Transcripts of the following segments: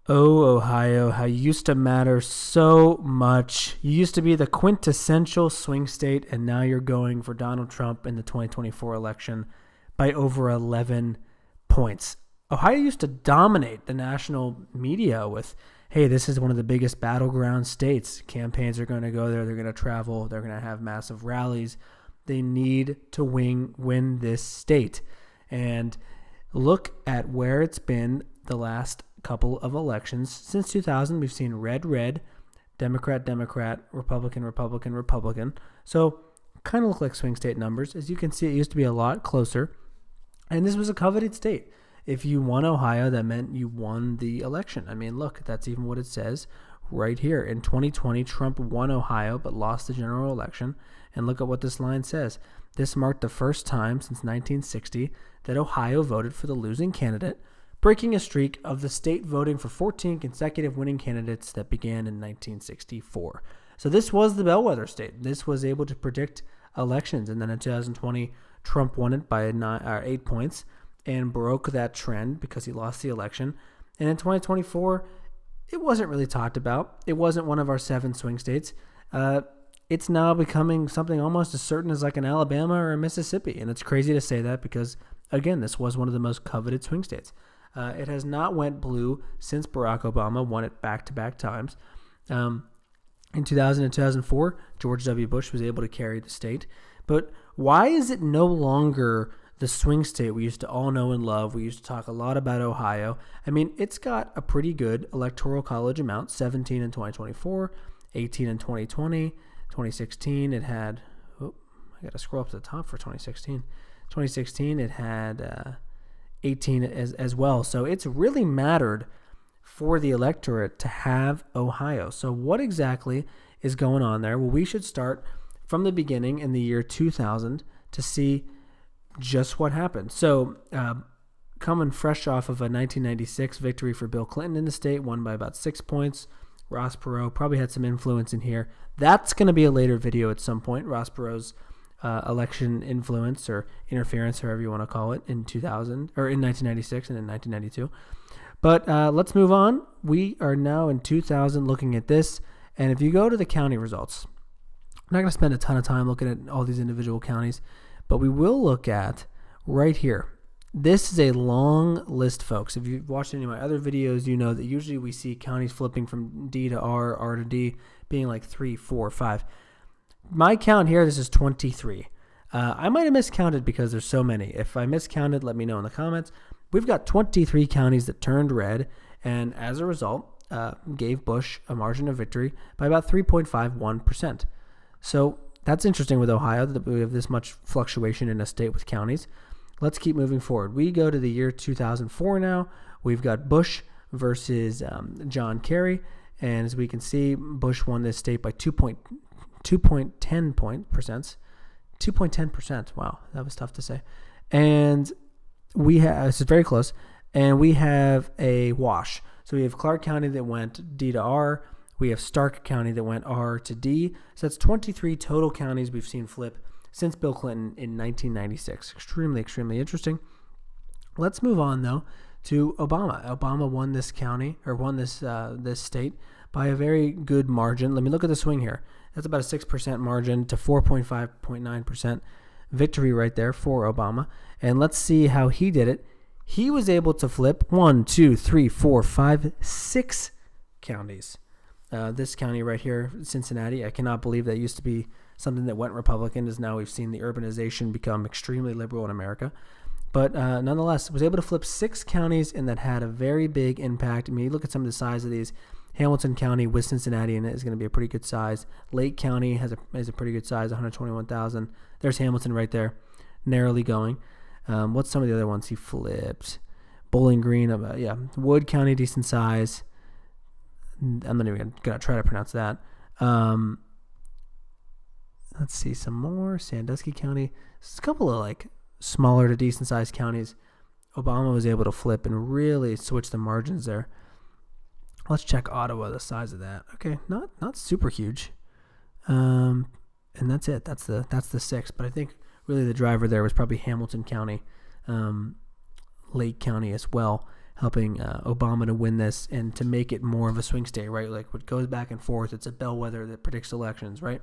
Oh, Ohio, how you used to matter so much. You used to be the quintessential swing state, and now you're going for Donald Trump in the 2024 election by over 11 points. Ohio used to dominate the national media with, hey, this is one of the biggest battleground states. Campaigns are going to go there. They're going to travel. They're going to have massive rallies. They need to win this state. And look at where it's been the last couple of elections. Since 2000, we've seen red, Democrat, Republican. So kind of look like swing state numbers. As you can see, it used to be a lot closer. And this was a coveted state. If you won Ohio, that meant you won the election. I mean, look, that's even what it says right here. In 2020, Trump won Ohio but lost the general election. And look at what this line says. This marked the first time since 1960 that Ohio voted for the losing candidate, breaking a streak of the state voting for 14 consecutive winning candidates that began in 1964. So this was the bellwether state. This was able to predict elections. And then in 2020, Trump won it by 8 points and broke that trend because he lost the election. And in 2024, it wasn't really talked about. It wasn't one of our 7 swing states. It's now becoming something almost as certain as like an Alabama or a Mississippi. And it's crazy to say that because, again, this was one of the most coveted swing states. It has not went blue since Barack Obama won it back-to-back times. In 2000 and 2004, George W. Bush was able to carry the state. But why is it no longer the swing state we used to all know and love? We used to talk a lot about Ohio. I mean, it's got a pretty good electoral college amount, 17 in 2024, 18 in 2020, 2016 it had, I got to scroll up to the top for 2016. 2016 it had 18 as well. So it's really mattered for the electorate to have Ohio. So what exactly is going on there? Well, we should start from the beginning in the year 2000 to see just what happened. So coming fresh off of a 1996 victory for Bill Clinton in the state, won by about 6 points. Ross Perot probably had some influence in here. That's going to be a later video at some point, Ross Perot's election influence or interference, however you want to call it, in 2000 or in 1996 and in 1992. But let's move on. We are now in 2000 looking at this. And if you go to the county results, I'm not going to spend a ton of time looking at all these individual counties, but we will look at right here. This is a long list, folks. If you've watched any of my other videos, you know that usually we see counties flipping from D to R, R to D, being like 3, 4, 5. My count here, this is 23. I might have miscounted because there's so many. If I miscounted, let me know in the comments. We've got 23 counties that turned red, and as a result, gave Bush a margin of victory by about 3.51%. So that's interesting with Ohio that we have this much fluctuation in a state with counties. Let's keep moving forward. We go to the year 2004 now. We've got Bush versus John Kerry. And as we can see, Bush won this state by 2.10%. 2.10%. Wow, that was tough to say. And we have, this is very close. And we have a wash. So we have Clark County that went D to R. We have Stark County that went R to D. So that's 23 total counties we've seen flip since Bill Clinton in 1996. Extremely, extremely interesting. Let's move on, though, to Obama. Obama won this county, or won this state by a very good margin. Let me look at the swing here. That's about a 6% margin to 4.5.9% victory right there for Obama. And let's see how he did it. He was able to flip 6 counties. This county right here, Cincinnati, I cannot believe that used to be something that went Republican, as now we've seen the urbanization become extremely liberal in America. But nonetheless, was able to flip 6 counties, and that had a very big impact. I mean, you look at some of the size of these. Hamilton County with Cincinnati in it is going to be a pretty good size. Lake County has a pretty good size, 121,000. There's Hamilton right there, narrowly going. What's some of the other ones he flipped? Bowling Green, Wood County, decent size. I'm not even going to try to pronounce that. Let's see some more. Sandusky County. It's a couple of like smaller to decent sized counties. Obama was able to flip and really switch the margins there. Let's check Ottawa, the size of that. Okay, not super huge. And that's it. That's the 6. But I think really the driver there was probably Hamilton County, Lake County as well. helping Obama to win this and to make it more of a swing state, right? Like what goes back and forth. It's a bellwether that predicts elections, right?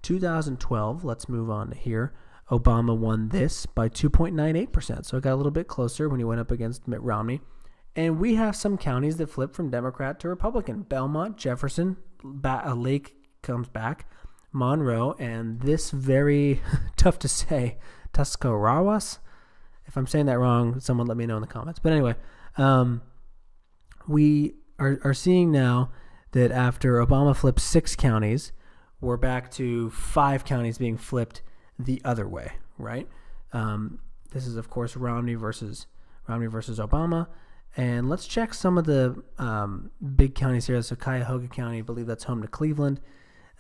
2012, let's move on to here. Obama won this by 2.98%. So it got a little bit closer when he went up against Mitt Romney. And we have some counties that flip from Democrat to Republican. Belmont, Jefferson, Lake comes back, Monroe, and this very tough to say, Tuscarawas. If I'm saying that wrong, someone let me know in the comments. But anyway, we are seeing now that after Obama flipped 6 counties, we're back to 5 counties being flipped the other way, right? This is, of course, Romney versus Obama. And let's check some of the big counties here. So Cuyahoga County, I believe that's home to Cleveland.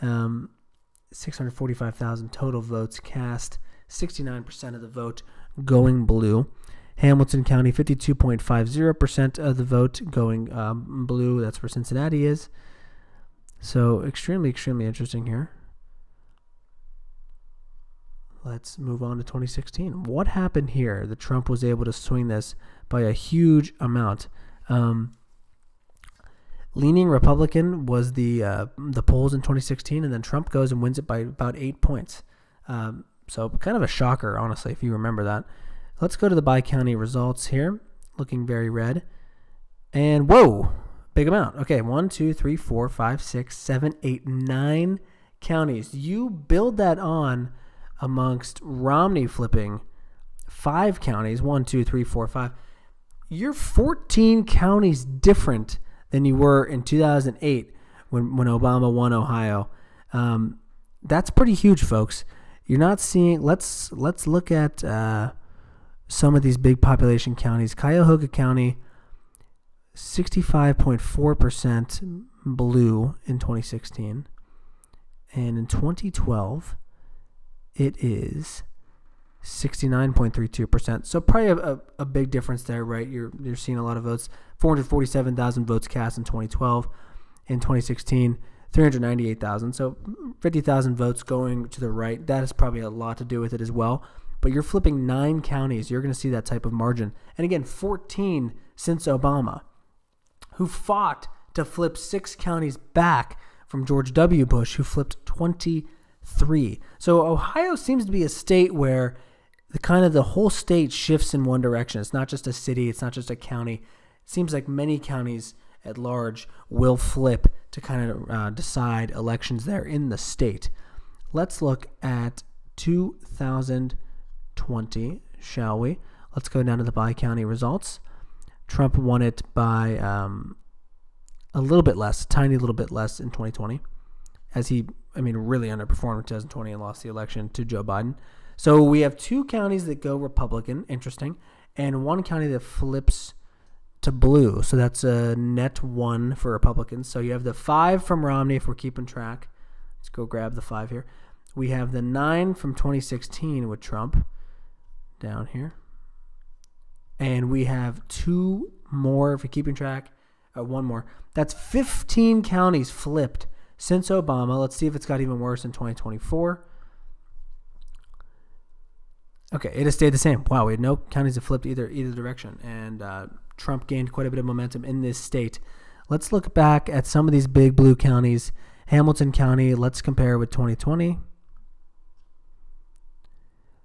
645,000 total votes cast, 69% of the vote going blue. Hamilton County, 52.50% of the vote going blue. That's where Cincinnati is. So extremely, extremely interesting here. Let's move on to 2016. What happened here that Trump was able to swing this by a huge amount? Leaning Republican was the polls in 2016, and then Trump goes and wins it by about 8 points. So kind of a shocker, honestly, if you remember that. Let's go to the bi-county results here. Looking very red. And whoa, big amount. Okay, 1, 2, 3, 4, 5, 6, 7, 8, 9 counties. You build that on amongst Romney flipping 5 counties. 1, 2, 3, 4, 5. You're 14 counties different than you were in 2008 when Obama won Ohio. That's pretty huge, folks. You're not seeing. Let's look at some of these big population counties. Cuyahoga County, 65.4% blue in 2016, and in 2012, it is 69.32%. So probably a big difference there, right? You're seeing a lot of votes. 447,000 votes cast in 2012. In 2016, 398,000. So 50,000 votes going to the right. That has probably a lot to do with it as well. But you're flipping 9 counties. You're going to see that type of margin. And again, 14 since Obama, who fought to flip 6 counties back from George W. Bush, who flipped 23. So Ohio seems to be a state where the whole state shifts in one direction. It's not just a city. It's not just a county. It seems like many counties at large will flip to kind of decide elections there in the state. Let's look at 2020, shall we? Let's go down to the bi-county results. Trump won it by a little bit less, a tiny little bit less in 2020, as he, really underperformed in 2020 and lost the election to Joe Biden. So we have 2 counties that go Republican, interesting, and 1 county that flips to blue. So that's a net 1 for Republicans. So you have the 5 from Romney, if we're keeping track. Let's go grab the 5 here. We have the 9 from 2016 with Trump down here. And we have 2 more, if we're keeping track. 1 more. That's 15 counties flipped since Obama. Let's see if it's got even worse in 2024. Okay, it has stayed the same. Wow, we had no counties that flipped either direction. And Trump gained quite a bit of momentum in this state. Let's look back at some of these big blue counties. Hamilton County, let's compare with 2020.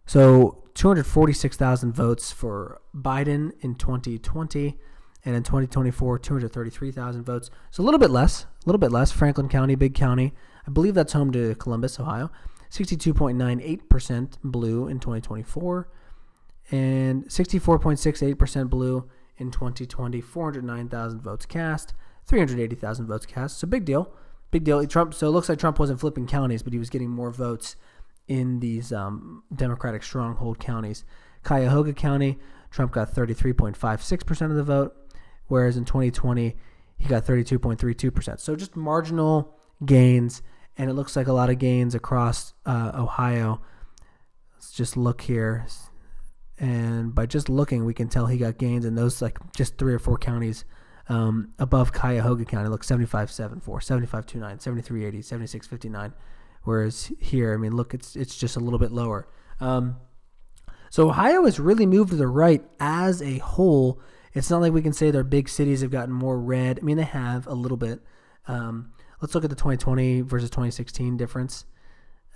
So 246,000 votes for Biden in 2020. And in 2024, 233,000 votes. So a little bit less. Franklin County, big county. I believe that's home to Columbus, Ohio. 62.98% blue in 2024. And 64.68% blue in 2020. 409,000 votes cast. 380,000 votes cast. So big deal. Trump. So it looks like Trump wasn't flipping counties, but he was getting more votes in these Democratic stronghold counties. Cuyahoga County, Trump got 33.56% of the vote, whereas in 2020, he got 32.32%. So just marginal gains, and it looks like a lot of gains across Ohio. Let's just look here. And by just looking, we can tell he got gains in those just 3 or 4 counties above Cuyahoga County. Look, 75.74, 75.29, 73.80, 76.59. Whereas here, look, it's just a little bit lower. So Ohio has really moved to the right as a whole. It's not like we can say their big cities have gotten more red. I mean, they have a little bit. Let's look at the 2020 versus 2016 difference.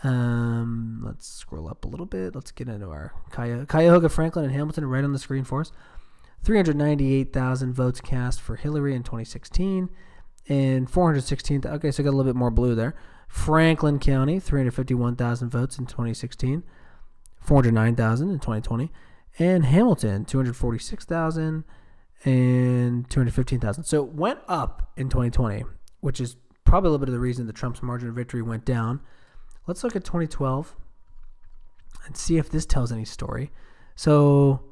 Let's scroll up a little bit. Let's get into our Cuyahoga, Franklin, and Hamilton right on the screen for us. 398,000 votes cast for Hillary in 2016 and 416. Okay, so I got a little bit more blue there. Franklin County, 351,000 votes in 2016, 409,000 in 2020. And Hamilton, 246,000 and 215,000. So it went up in 2020, which is probably a little bit of the reason that Trump's margin of victory went down. Let's look at 2012 and see if this tells any story. So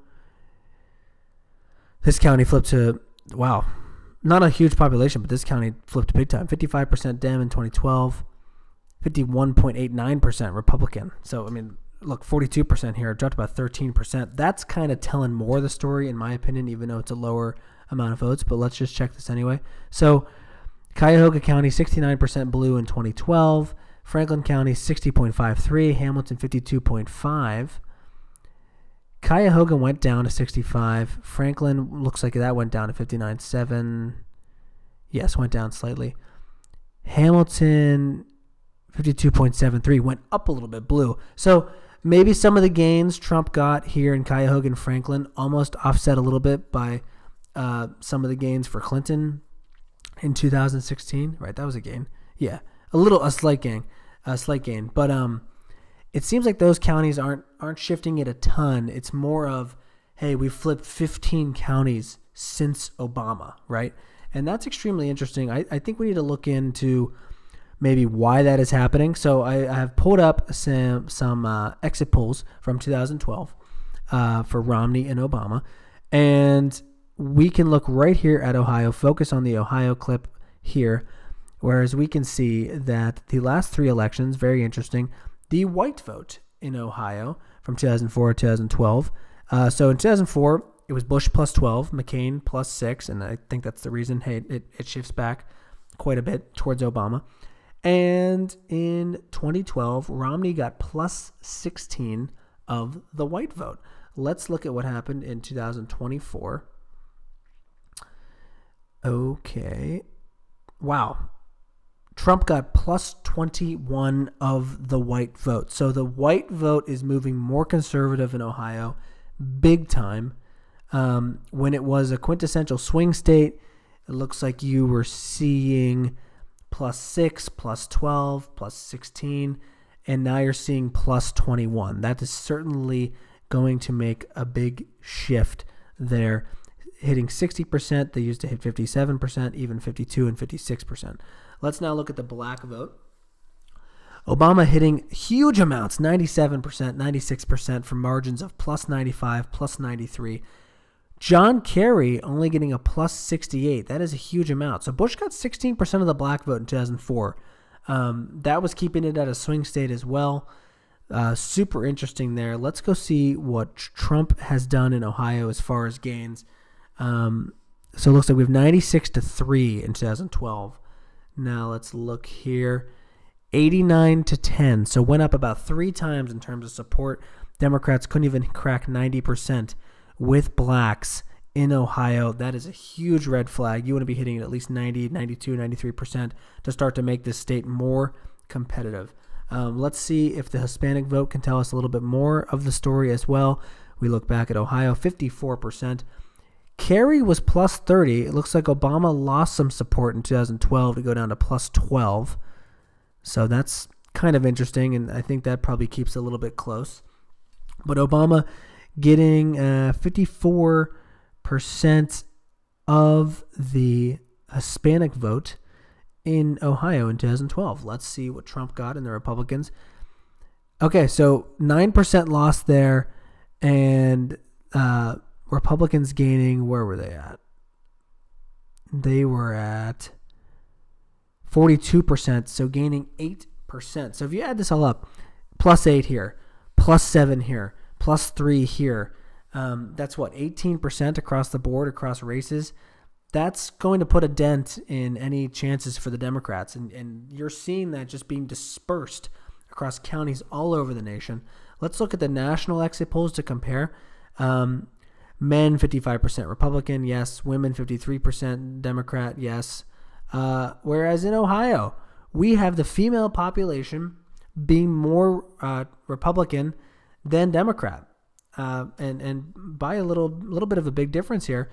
this county flipped to, wow, not a huge population, but this county flipped big time. 55% Dem in 2012, 51.89% Republican. So, I mean, look, 42% here, dropped about 13%. That's kind of telling more of the story, in my opinion, even though it's a lower amount of votes. But let's just check this anyway. So Cuyahoga County, 69% blue in 2012. Franklin County, 60.53. Hamilton, 52.5. Cuyahoga went down to 65. Franklin looks like that went down to 59.7. Yes, went down slightly. Hamilton, 52.73, went up a little bit, blue. So maybe some of the gains Trump got here in Cuyahoga and Franklin almost offset a little bit by some of the gains for Clinton in 2016. Right, that was a gain. Yeah, a slight gain. But it seems like those counties aren't shifting it a ton. It's more of, hey, we've flipped 15 counties since Obama, right? And that's extremely interesting. I think we need to look into maybe why that is happening. So I have pulled up some exit polls from 2012 for Romney and Obama. And we can look right here at Ohio, focus on the Ohio clip here, whereas we can see that the last three elections, very interesting, the white vote in Ohio from 2004 to 2012. So in 2004, it was Bush plus 12, McCain plus 6, and I think that's the reason, hey, it shifts back quite a bit towards Obama. And in 2012, Romney got plus 16 of the white vote. Let's look at what happened in 2024. Okay. Wow. Trump got plus 21 of the white vote. So the white vote is moving more conservative in Ohio, big time. When it was a quintessential swing state, it looks like you were seeing plus 6, plus 12, plus 16, and now you're seeing plus 21. That is certainly going to make a big shift there. Hitting 60%, they used to hit 57%, even 52 and 56%. Let's now look at the black vote. Obama hitting huge amounts, 97%, 96% for margins of plus 95, plus 93. John Kerry only getting a plus 68. That is a huge amount. So Bush got 16% of the black vote in 2004. That was keeping it at a swing state as well. Super interesting there. Let's go see what Trump has done in Ohio as far as gains. So it looks like we have 96-3 in 2012. Now let's look here. 89-10. So went up about 3 times in terms of support. Democrats couldn't even crack 90% with blacks in Ohio. That is a huge red flag. You want to be hitting at least 90, 92, 93% to start to make this state more competitive. Let's see if the Hispanic vote can tell us a little bit more of the story as well. We look back at Ohio, 54%. Kerry was plus 30. It looks like Obama lost some support in 2012 to go down to plus 12. So that's kind of interesting, and I think that probably keeps it a little bit close. But Obama getting 54% of the Hispanic vote in Ohio in 2012. Let's see what Trump got in the Republicans. Okay, so 9% loss there, and Republicans gaining, where were they at? They were at 42%, so gaining 8%. So if you add this all up, plus 8 here, plus 7 here, plus 3 here, that's what, 18% across the board, across races. That's going to put a dent in any chances for the Democrats. And you're seeing that just being dispersed across counties all over the nation. Let's look at the national exit polls to compare. Men 55% Republican, yes. Women 53% Democrat, yes. Whereas in Ohio, we have the female population being more Republican than Democrat, and by a little bit of a big difference here,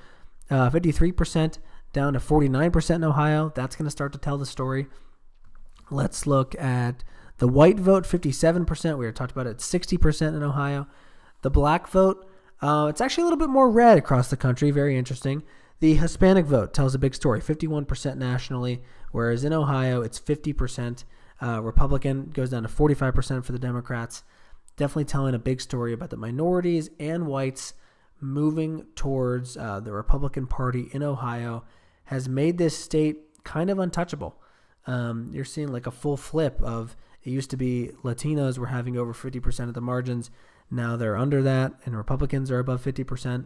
53% down to 49% in Ohio. That's going to start to tell the story. Let's look at the white vote, 57%. We were talked about it, 60% in Ohio. The black vote, it's actually a little bit more red across the country. Very interesting. The Hispanic vote tells a big story, 51% nationally, whereas in Ohio, it's 50%. Republican goes down to 45% for the Democrats. Definitely telling a big story about the minorities and whites moving towards the Republican Party in Ohio has made this state kind of untouchable. You're seeing like a full flip of, it used to be Latinos were having over 50% of the margins. Now they're under that, and Republicans are above 50%.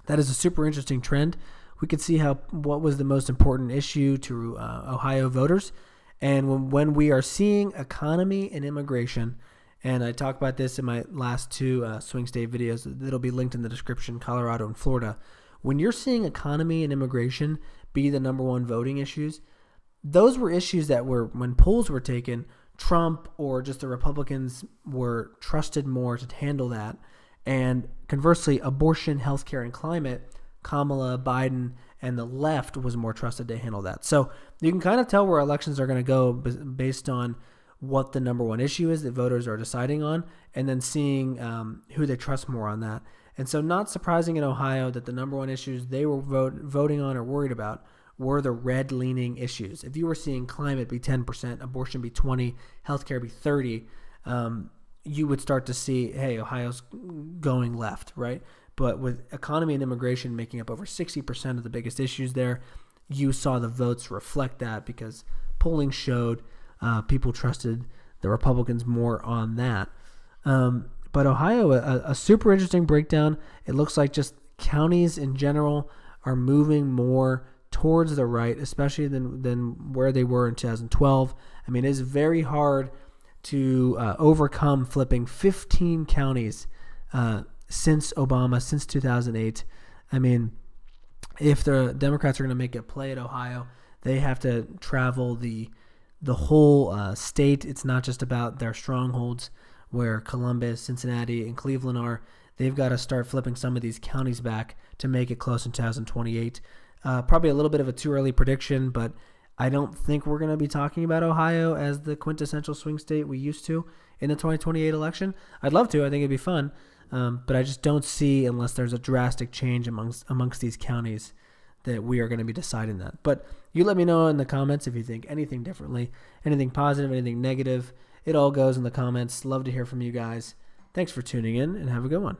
That is a super interesting trend. We could see what was the most important issue to Ohio voters. And when we are seeing economy and immigration, and I talk about this in my last two swing state videos that'll be linked in the description, Colorado and Florida. When you're seeing economy and immigration be the number one voting issues, those were issues that were, when polls were taken, Trump or just the Republicans were trusted more to handle that. And conversely, abortion, healthcare, and climate, Kamala, Biden, and the left was more trusted to handle that. So you can kind of tell where elections are going to go based on what the number one issue is that voters are deciding on, and then seeing who they trust more on that. And so not surprising in Ohio that the number one issues they were voting on or worried about were the red-leaning issues. If you were seeing climate be 10%, abortion be 20%, healthcare be 30%, you would start to see, hey, Ohio's going left, right? But with economy and immigration making up over 60% of the biggest issues there, you saw the votes reflect that because polling showed people trusted the Republicans more on that. But Ohio, a super interesting breakdown. It looks like just counties in general are moving more towards the right, especially than where they were in 2012. I mean, it is very hard to overcome flipping 15 counties since Obama, since 2008. I mean, if the Democrats are going to make a play at Ohio, they have to travel the whole state. It's not just about their strongholds where Columbus, Cincinnati, and Cleveland are. They've got to start flipping some of these counties back to make it close in 2028. Probably a little bit of a too early prediction, but I don't think we're going to be talking about Ohio as the quintessential swing state we used to in the 2028 election. I'd love to. I think it'd be fun. But I just don't see, unless there's a drastic change amongst these counties, that we are going to be deciding that. But you let me know in the comments if you think anything differently, anything positive, anything negative. It all goes in the comments. Love to hear from you guys. Thanks for tuning in, and have a good one.